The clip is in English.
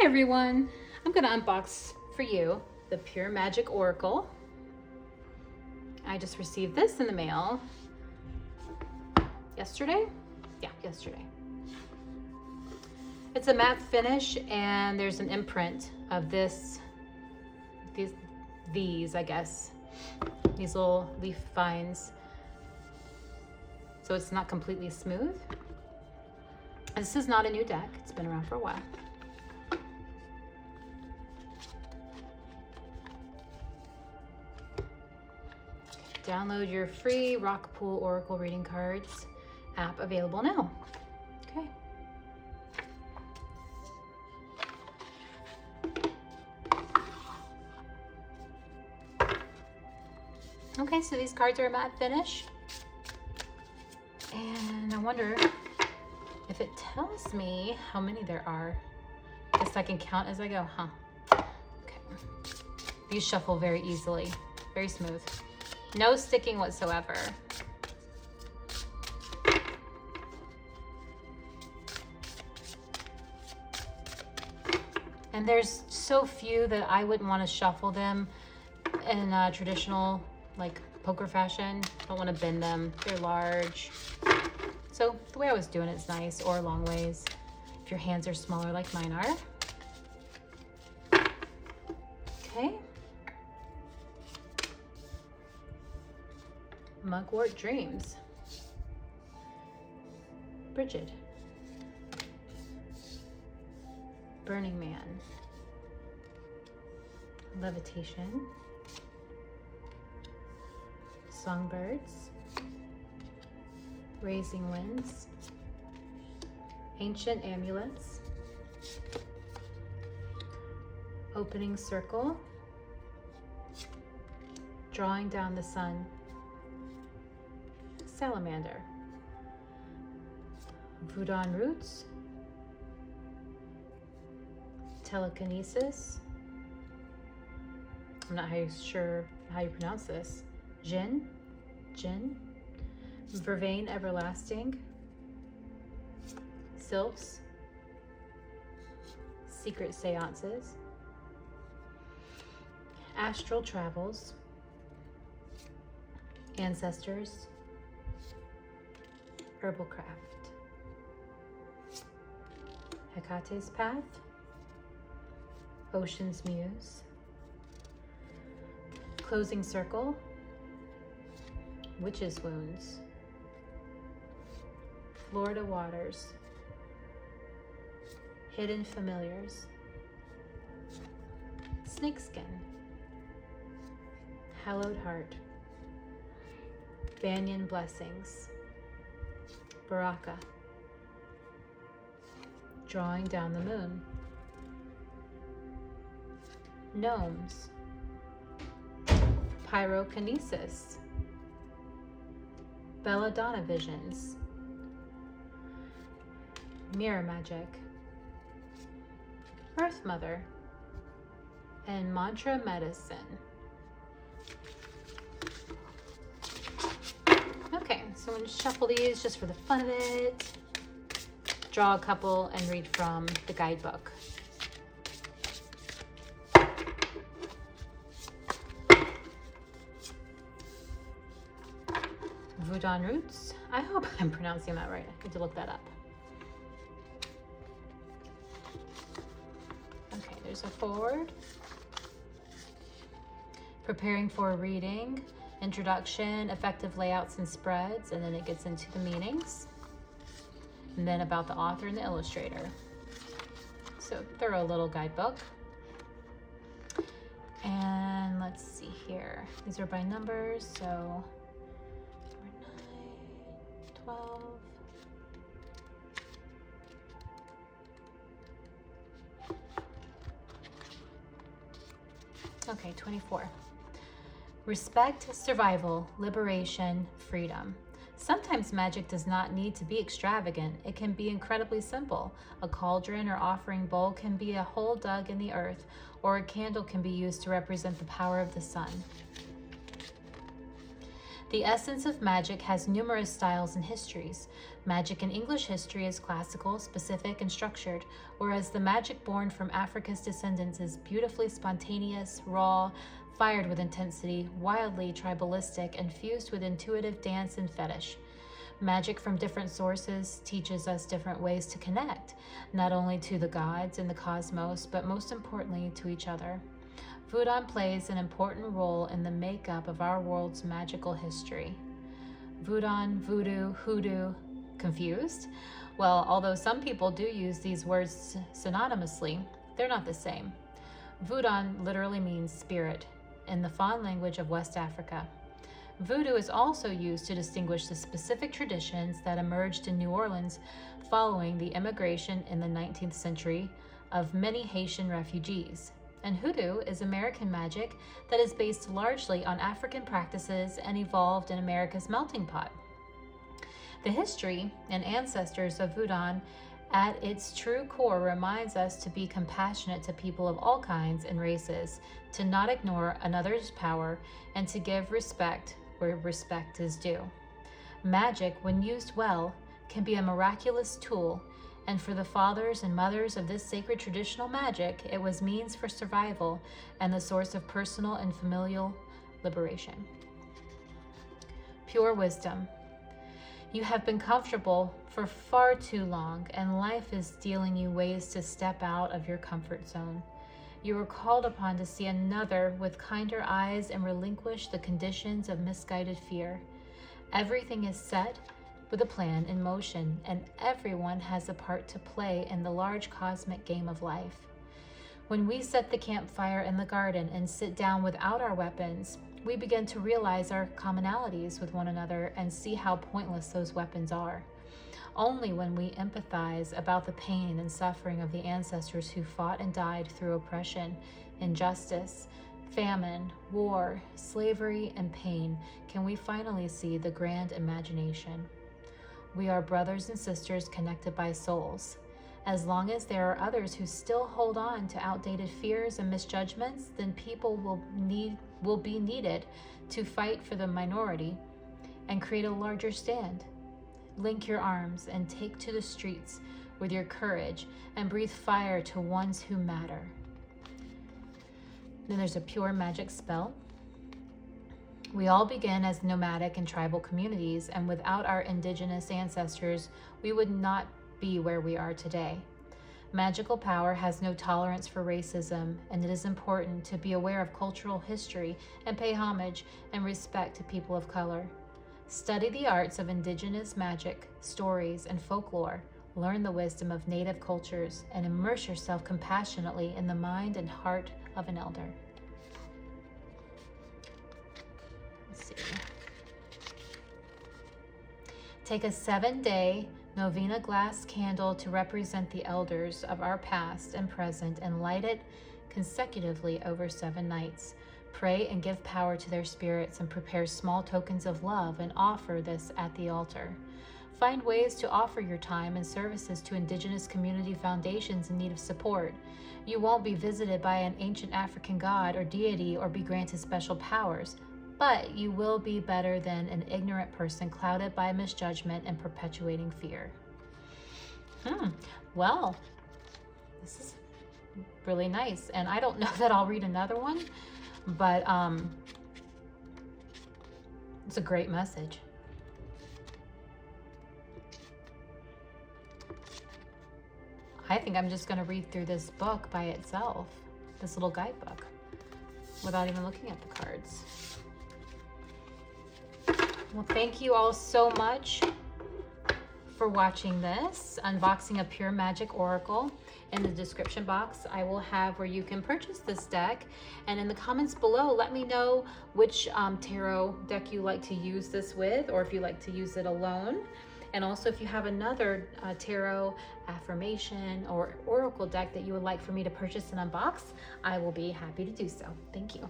Hi everyone, I'm going to unbox for you the Pure Magic Oracle. I just received this in the mail yesterday. Yeah, yesterday. It's a matte finish and there's an imprint of these I guess, these little leaf vines. So it's not completely smooth. This is not a new deck, it's been around for a while. Download your free Rock Pool Oracle Reading Cards app, available now. Okay. Okay, so these cards are a matte finish. And I wonder if it tells me how many there are. I guess I can count as I go, huh? Okay. These shuffle very easily, very smooth. No sticking whatsoever. And there's so few that I wouldn't want to shuffle them in a traditional, like, poker fashion. Don't want to bend them. They're large. So the way I was doing it's nice, or long ways, if your hands are smaller like mine are. Okay. Mugwort Dreams. Bridget. Burning Man. Levitation. Songbirds. Raising Winds. Ancient Amulets. Opening Circle. Drawing Down the Sun. Salamander. Voodoo Roots. Telekinesis. I'm not sure how you pronounce this. Jinn. Vervain Everlasting. Sylphs. Secret Seances. Astral Travels. Ancestors. Herbal Craft. Hecate's Path. Ocean's Muse. Closing Circle. Witch's Wounds. Florida Waters. Hidden Familiars. Snakeskin. Hallowed Heart. Banyan Blessings. Baraka. Drawing Down the Moon. Gnomes. Pyrokinesis. Belladonna Visions. Mirror Magic. Earth Mother. And Mantra Medicine. Okay, so I'm going to shuffle these just for the fun of it. Draw a couple and read from the guidebook. Voodoo Roots. I hope I'm pronouncing that right. I need to look that up. Okay, there's a forward. Preparing for a reading. Introduction, effective layouts and spreads, and then it gets into the meanings. And then about the author and the illustrator. So thorough little guidebook. And let's see here. These are by numbers, so 9, 12. Okay, 24. Respect, survival, liberation, freedom. Sometimes magic does not need to be extravagant. It can be incredibly simple. A cauldron or offering bowl can be a hole dug in the earth, or a candle can be used to represent the power of the sun. The essence of magic has numerous styles and histories. Magic in English history is classical, specific, and structured, whereas the magic born from Africa's descendants is beautifully spontaneous, raw, fired with intensity, wildly tribalistic, and fused with intuitive dance and fetish. Magic from different sources teaches us different ways to connect, not only to the gods and the cosmos, but most importantly to each other. Voodoo plays an important role in the makeup of our world's magical history. Voodoo, hoodoo, confused? Well, although some people do use these words synonymously, they're not the same. Voodoo literally means spirit in the Fon language of West Africa. Voodoo is also used to distinguish the specific traditions that emerged in New Orleans following the immigration in the 19th century of many Haitian refugees. And hoodoo is American magic that is based largely on African practices and evolved in America's melting pot. The history and ancestors of voodoo at its true core reminds us to be compassionate to people of all kinds and races, to not ignore another's power, and to give respect where respect is due. Magic, when used well, can be a miraculous tool, and for the fathers and mothers of this sacred traditional magic, it was means for survival and the source of personal and familial liberation. Pure wisdom. You have been comfortable for far too long, and life is dealing you ways to step out of your comfort zone. You are called upon to see another with kinder eyes and relinquish the conditions of misguided fear. Everything is set with a plan in motion, and everyone has a part to play in the large cosmic game of life. When we set the campfire in the garden and sit down without our weapons, we begin to realize our commonalities with one another and see how pointless those weapons are. Only when we empathize about the pain and suffering of the ancestors who fought and died through oppression, injustice, famine, war, slavery, and pain can we finally see the grand imagination. We are brothers and sisters connected by souls. As long as there are others who still hold on to outdated fears and misjudgments, then people will be needed to fight for the minority and create a larger stand. Link your arms and take to the streets with your courage and breathe fire to ones who matter. Then there's a pure magic spell. We all begin as nomadic and tribal communities, and without our indigenous ancestors, we would not be where we are today. Magical power has no tolerance for racism, and it is important to be aware of cultural history and pay homage and respect to people of color. Study the arts of indigenous magic, stories, and folklore. Learn the wisdom of native cultures and immerse yourself compassionately in the mind and heart of an elder. Let's see. Take a 7-day novena glass candle to represent the elders of our past and present and light it consecutively over 7 nights. Pray and give power to their spirits and prepare small tokens of love and offer this at the altar. Find ways to offer your time and services to indigenous community foundations in need of support. You won't be visited by an ancient African god or deity or be granted special powers, but you will be better than an ignorant person clouded by misjudgment and perpetuating fear. Well, this is really nice, and I don't know that I'll read another one, but it's a great message. I think I'm just going to read through this book by itself, this little guidebook, without even looking at the cards. Well, thank you all so much for watching this unboxing of Pure Magic Oracle. In the description box, I will have where you can purchase this deck, and in the comments below, let me know which tarot deck you like to use this with, or if you like to use it alone. And also, if you have another tarot affirmation or oracle deck that you would like for me to purchase and unbox, I will be happy to do so. Thank you.